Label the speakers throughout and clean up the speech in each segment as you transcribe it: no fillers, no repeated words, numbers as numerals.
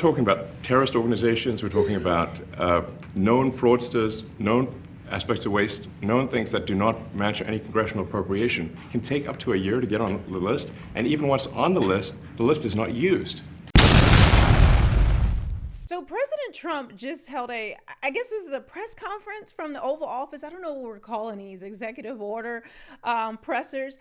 Speaker 1: talking about terrorist organizations, we're talking about known fraudsters, known aspects of waste, known things that do not match any congressional appropriation. It can take up to a year to get on the list, and even once on the list is not used.
Speaker 2: So President Trump just held I guess it was a press conference from the Oval Office. I don't know what we're calling these executive order pressers,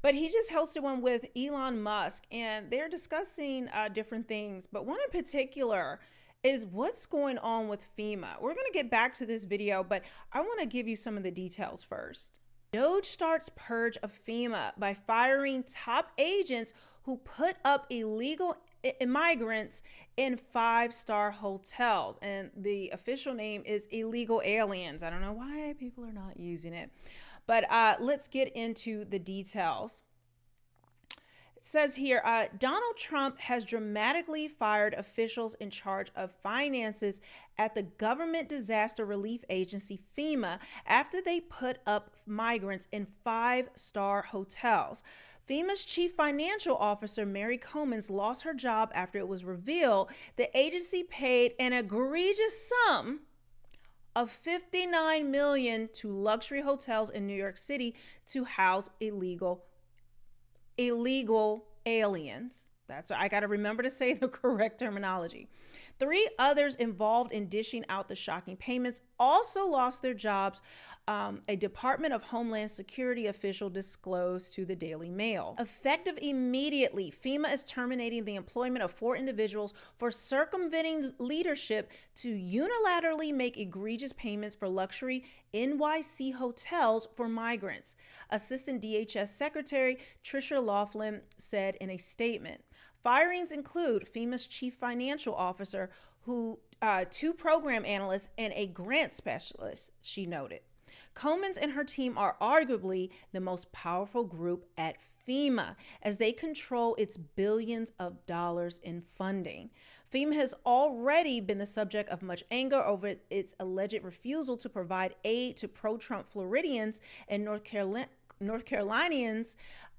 Speaker 2: but he just hosted one with Elon Musk, and they're discussing different things. But one in particular is what's going on with FEMA. We're going to get back to this video, but I want to give you some of the details first. DOJ starts purge of FEMA by firing top agents who put up illegal migrants in 5-star hotels, and the official name is illegal aliens. I don't know why people are not using it, but let's get into the details. It says here, Donald Trump has dramatically fired officials in charge of finances at the government disaster relief agency FEMA after they put up migrants in 5-star hotels. FEMA's chief financial officer, Mary Comins, lost her job after it was revealed the agency paid an egregious sum of $59 million to luxury hotels in New York City to house illegal aliens. That's I got to remember to say the correct terminology. 3 others involved in dishing out the shocking payments also lost their jobs. A Department of Homeland Security official disclosed to the Daily Mail. Effective immediately, FEMA is terminating the employment of 4 individuals for circumventing leadership to unilaterally make egregious payments for luxury NYC hotels for migrants. Assistant DHS Secretary Tricia Laughlin said in a statement. Firings include FEMA's chief financial officer, 2 program analysts, and a grant specialist, she noted. Comins and her team are arguably the most powerful group at FEMA as they control its billions of dollars in funding. FEMA has already been the subject of much anger over its alleged refusal to provide aid to pro-Trump Floridians and North Carolinians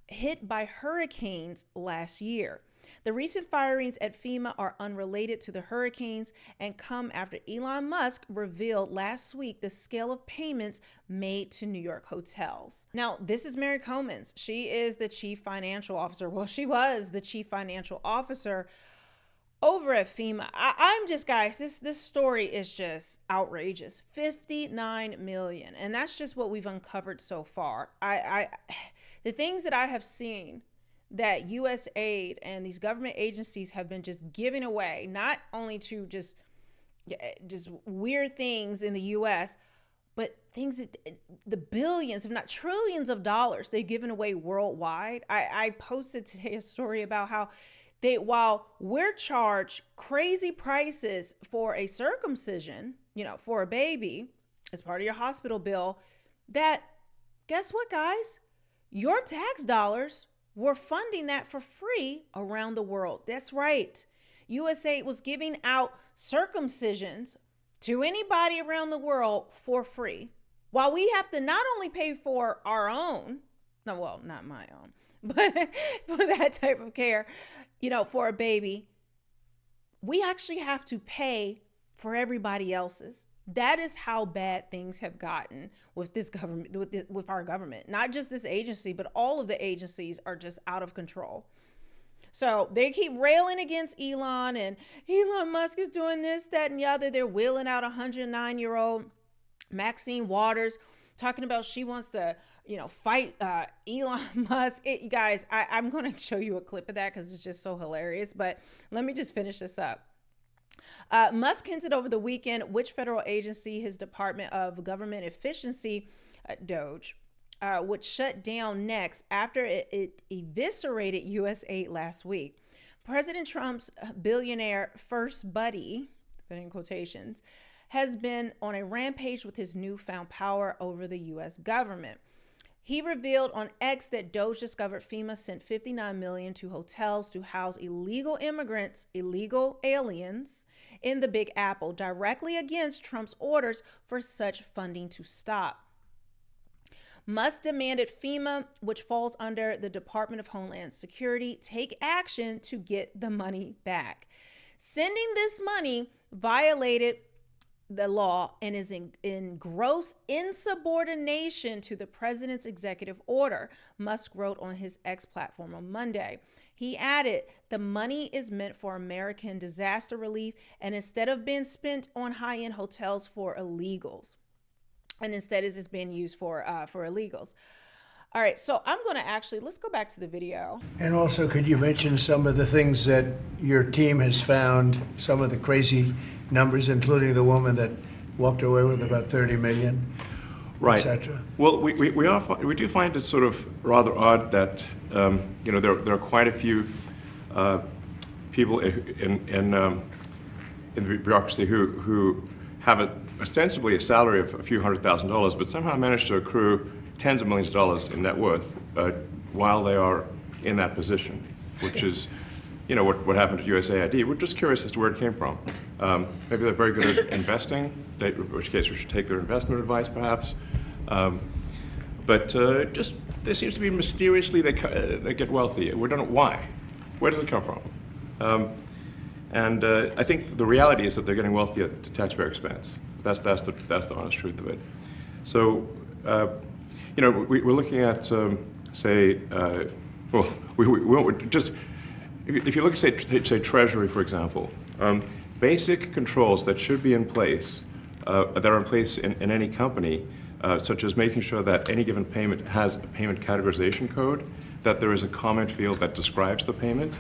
Speaker 2: hit by hurricanes last year. The recent firings at FEMA are unrelated to the hurricanes and come after Elon Musk revealed last week the scale of payments made to New York hotels. Now, this is Mary Comins. She is the chief financial officer. Well, she was the chief financial officer over at FEMA. I'm just, guys, this story is just outrageous. $59 million. And that's just what we've uncovered so far. The things that I have seen that U.S. aid and these government agencies have been just giving away, not only to just weird things in the U.S., but things that the billions, if not trillions of dollars they've given away worldwide. I posted today a story about how while we're charged crazy prices for a circumcision, for a baby as part of your hospital bill, that guess what, guys? Your tax dollars were funding that for free around the world. That's right. USAID was giving out circumcisions to anybody around the world for free, while we have to not only pay for our own, no, well, not my own, but for that type of care, for a baby, we actually have to pay for everybody else's. That is how bad things have gotten with this government, with our government. Not just this agency, but all of the agencies are just out of control. So they keep railing against Elon, and Elon Musk is doing this, that, and the other. They're wheeling out 109-year-old Maxine Waters, talking about she wants to, fight Elon Musk. You guys, I'm going to show you a clip of that because it's just so hilarious. But let me just finish this up. Musk hinted over the weekend which federal agency his Department of Government Efficiency, DOJ, would shut down next after it eviscerated U.S. aid last week. President Trump's billionaire first buddy, in quotations, has been on a rampage with his newfound power over the U.S. government. He revealed on X that DOJ discovered FEMA sent $59 million to hotels to house illegal immigrants, illegal aliens, in the Big Apple, directly against Trump's orders for such funding to stop. Musk demanded FEMA, which falls under the Department of Homeland Security, take action to get the money back. Sending this money violated the law and is in gross insubordination to the president's executive order, Musk wrote on his X platform on Monday. He added, the money is meant for American disaster relief and instead of being spent on high-end hotels for illegals. And instead is being used for illegals. All right, so I'm going to let's go back to the video.
Speaker 3: And also, could you mention some of the things that your team has found, some of the crazy numbers, including the woman that walked away with about 30 million,
Speaker 1: right,
Speaker 3: etc.?
Speaker 1: Well, we do find it sort of rather odd that there are quite a few people in the bureaucracy who have ostensibly a salary of a few $100,000, but somehow manage to accrue tens of millions of dollars in net worth while they are in that position, which is, what happened at USAID. We're just curious as to where it came from. Maybe they're very good at investing, in which case we should take their investment advice, perhaps. But just there seems to be mysteriously they get wealthy. We don't know why. Where does it come from? And I think the reality is that they're getting wealthy at the taxpayer expense. That's the honest truth of it. So. We're looking at, say, if you look at, say, Treasury, for example, basic controls that should be in place, that are in place in any company, such as making sure that any given payment has a payment categorization code, that there is a comment field that describes the payment,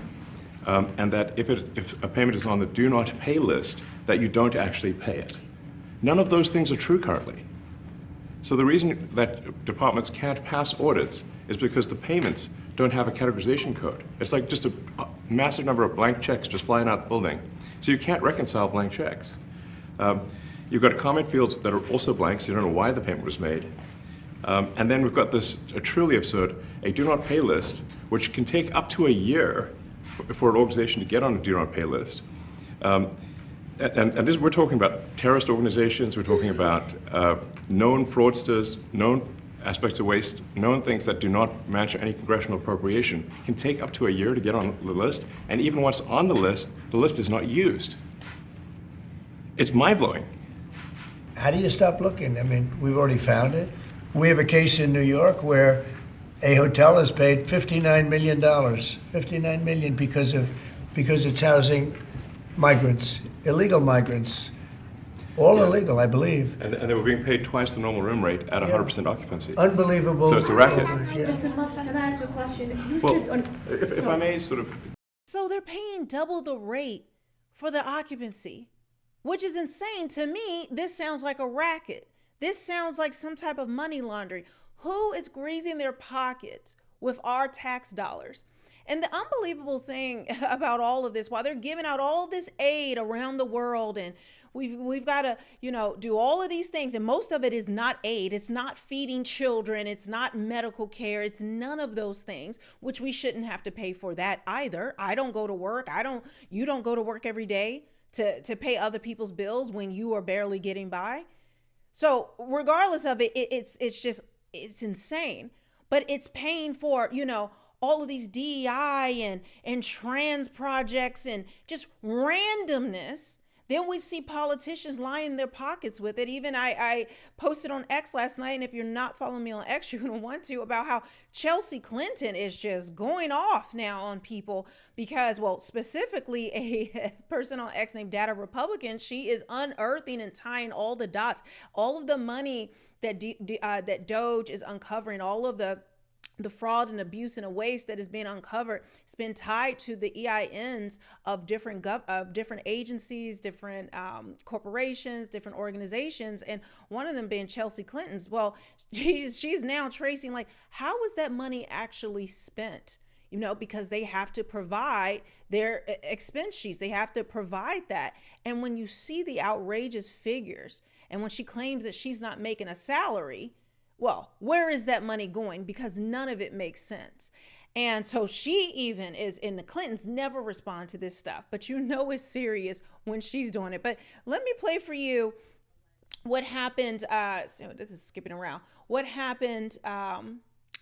Speaker 1: and that if a payment is on the do not pay list, that you don't actually pay it. None of those things are true currently. So the reason that departments can't pass audits is because the payments don't have a categorization code. It's like just a massive number of blank checks just flying out the building. So you can't reconcile blank checks. You've got comment fields that are also blank, so you don't know why the payment was made. And then we've got this truly absurd, a do not pay list, which can take up to a year for an organization to get on a do not pay list. And this, we're talking about terrorist organizations, we're talking about known fraudsters, known aspects of waste, known things that do not match any congressional appropriation, can take up to a year to get on the list, and even once on the list is not used. It's mind-blowing.
Speaker 3: How do you stop looking? I mean, we've already found it. We have a case in New York where a hotel has paid $59 million, $59 million because it's housing migrants, illegal migrants, all illegal, I believe.
Speaker 1: And they were being paid twice the normal room rate at 100% occupancy.
Speaker 3: Unbelievable.
Speaker 1: So it's a racket.
Speaker 4: Mr. Musk, can I ask you a question?
Speaker 1: Well, if I may sort of...
Speaker 2: So they're paying double the rate for the occupancy, which is insane. To me, this sounds like a racket. This sounds like some type of money laundering. Who is greasing their pockets with our tax dollars? And the unbelievable thing about all of this, while they're giving out all this aid around the world, and we've got to, do all of these things, and most of it is not aid. It's not feeding children. It's not medical care. It's none of those things, which we shouldn't have to pay for that either. I don't go to work. You don't go to work every day to pay other people's bills when you are barely getting by. So regardless of it, it's insane. But it's paying for, all of these DEI and trans projects and just randomness. Then we see politicians lining their pockets with it. Even I posted on X last night, and if you're not following me on X, you're going to want to, about how Chelsea Clinton is just going off now on people because, well, specifically a person on X named Data Republican, she is unearthing and tying all the dots, all of the money that Doge is uncovering, all of the fraud and abuse and waste that is being uncovered. It's been tied to the EINs of different agencies, different corporations, different organizations, and one of them being Chelsea Clinton's. Well, she's now tracing, like, how was that money actually spent? Because they have to provide their expense sheets. They have to provide that. And when you see the outrageous figures, and when she claims that she's not making a salary, well, where is that money going? Because none of it makes sense. And so she even is, and the Clintons never respond to this stuff, but it's serious when she's doing it. But let me play for you what happened. So this is skipping around. What happened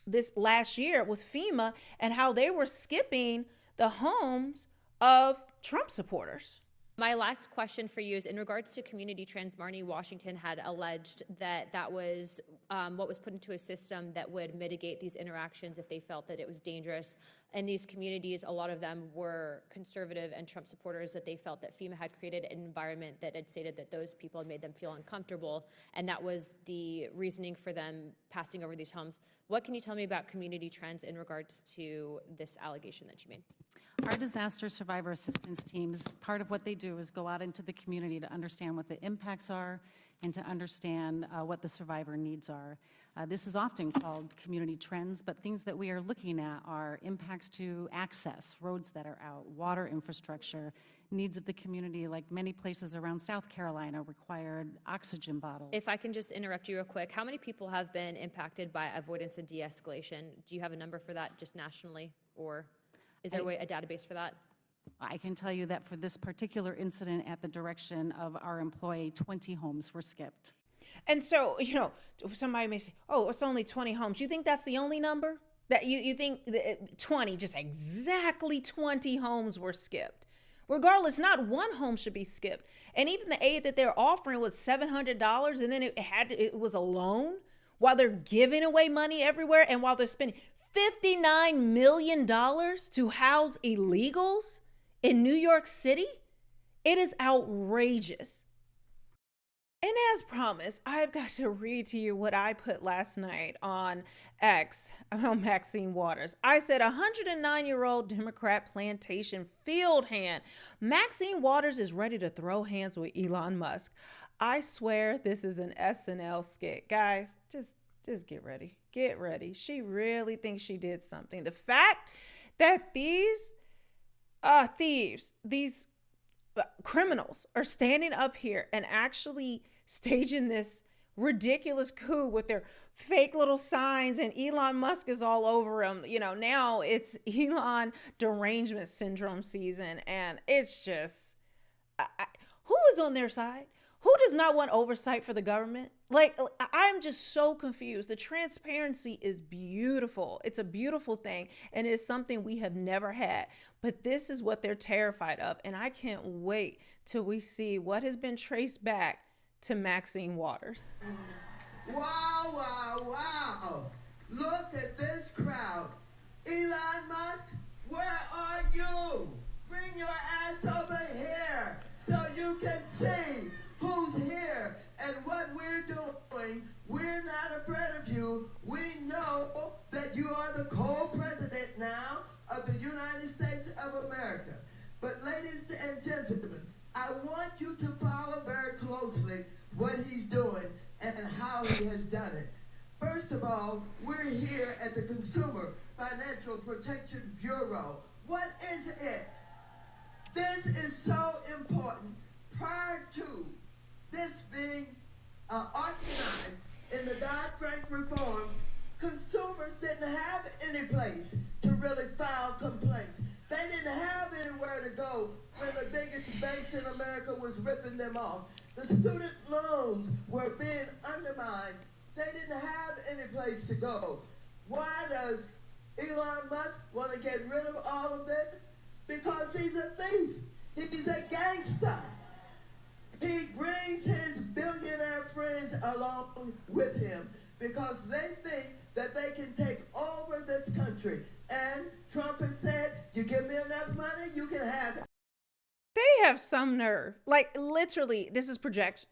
Speaker 2: this last year with FEMA and how they were skipping the homes of Trump supporters.
Speaker 5: My last question for you is in regards to community trends. Marnie Washington had alleged that that was what was put into a system that would mitigate these interactions if they felt that it was dangerous. And these communities, a lot of them were conservative and Trump supporters, that they felt that FEMA had created an environment that had stated that those people had made them feel uncomfortable, and that was the reasoning for them passing over these homes. What can you tell me about community trends in regards to this allegation that you made?
Speaker 6: Our disaster survivor assistance teams, part of what they do is go out into the community to understand what the impacts are and to understand what the survivor needs are. This is often called community trends, but things that we are looking at are impacts to access, roads that are out, water infrastructure, needs of the community, like many places around South Carolina required oxygen bottles.
Speaker 5: If I can just interrupt you real quick, how many people have been impacted by avoidance and de-escalation? Do you have a number for that just nationally, or is there a database for that?
Speaker 6: I can tell you that for this particular incident, at the direction of our employee, 20 homes were skipped.
Speaker 2: And so, you know, somebody may say, oh, it's only 20 homes. You think that's the only number? That you think 20, just exactly 20 homes were skipped? Regardless, not one home should be skipped. And even the aid that they're offering was $700, and then it was a loan while they're giving away money everywhere, and while they're spending $59 million to house illegals in New York City. It is outrageous. And as promised, I've got to read to you what I put last night on X about Maxine Waters. I said 109-year-old Democrat plantation field hand Maxine Waters is ready to throw hands with Elon Musk. I swear this is an SNL skit. Guys, just get ready. Get ready. She really thinks she did something. The fact that these thieves, these criminals are standing up here and actually staging this ridiculous coup with their fake little signs, and Elon Musk is all over them. You know, now it's Elon derangement syndrome season, and it's just, who is on their side? Who does not want oversight for the government? Like, I'm just so confused. The transparency is beautiful. It's a beautiful thing, and it's something we have never had. But this is what they're terrified of, and I can't wait till we see what has been traced back to Maxine Waters.
Speaker 7: Wow, wow, wow. Look at this crowd. Elon Musk, where are you? Bring your ass over here so you can see who's here and what we're doing. We're not afraid of you. We know that you are the co-president now of the United States of America. But ladies and gentlemen, I want you to follow very closely what he's doing and how he has done it. First of all, we're here at the Consumer Financial Protection Bureau. What is it? This is so important. Prior to this being organized in the Dodd-Frank reforms, consumers didn't have any place to really file complaints. They didn't have anywhere to go when the biggest banks in America was ripping them off. The student loans were being undermined. They didn't have any place to go. Why does Elon Musk want to get rid of all of this? Because he's a thief. He's a gangster. He brings his billionaire friends along with him because they think that they can take over this country. And Trump has said, you give me enough money, you can have it.
Speaker 2: They have some nerve. Like, literally, this is projection.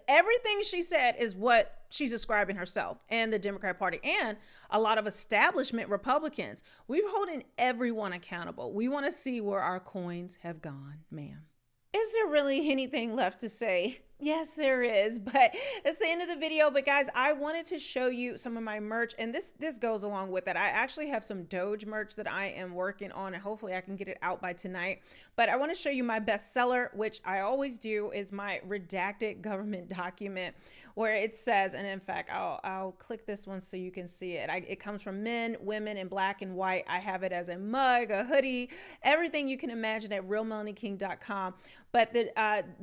Speaker 2: Everything she said is what she's describing herself and the Democrat Party and a lot of establishment Republicans. We're holding everyone accountable. We want to see where our coins have gone, ma'am. Is there really anything left to say? Yes, there is, but that's the end of the video. But guys, I wanted to show you some of my merch, and this goes along with it. I actually have some Doge merch that I am working on, and hopefully I can get it out by tonight. But I want to show you my bestseller, which I always do, is my redacted government document, where it says, and in fact, I'll click this one so you can see it. It comes from men, women, in black and white. I have it as a mug, a hoodie, everything you can imagine at realmelanieking.com. But the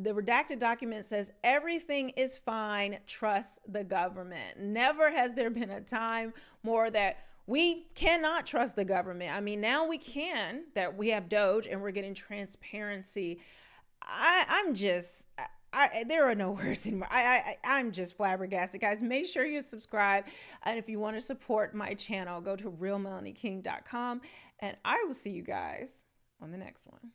Speaker 2: redacted document says, everything is fine, trust the government. Never has there been a time more that we cannot trust the government. I mean, now we can, that we have Doge and we're getting transparency. I'm just, there are no words anymore. I'm just flabbergasted, guys. Make sure you subscribe. And if you want to support my channel, go to realmelanieking.com. And I will see you guys on the next one.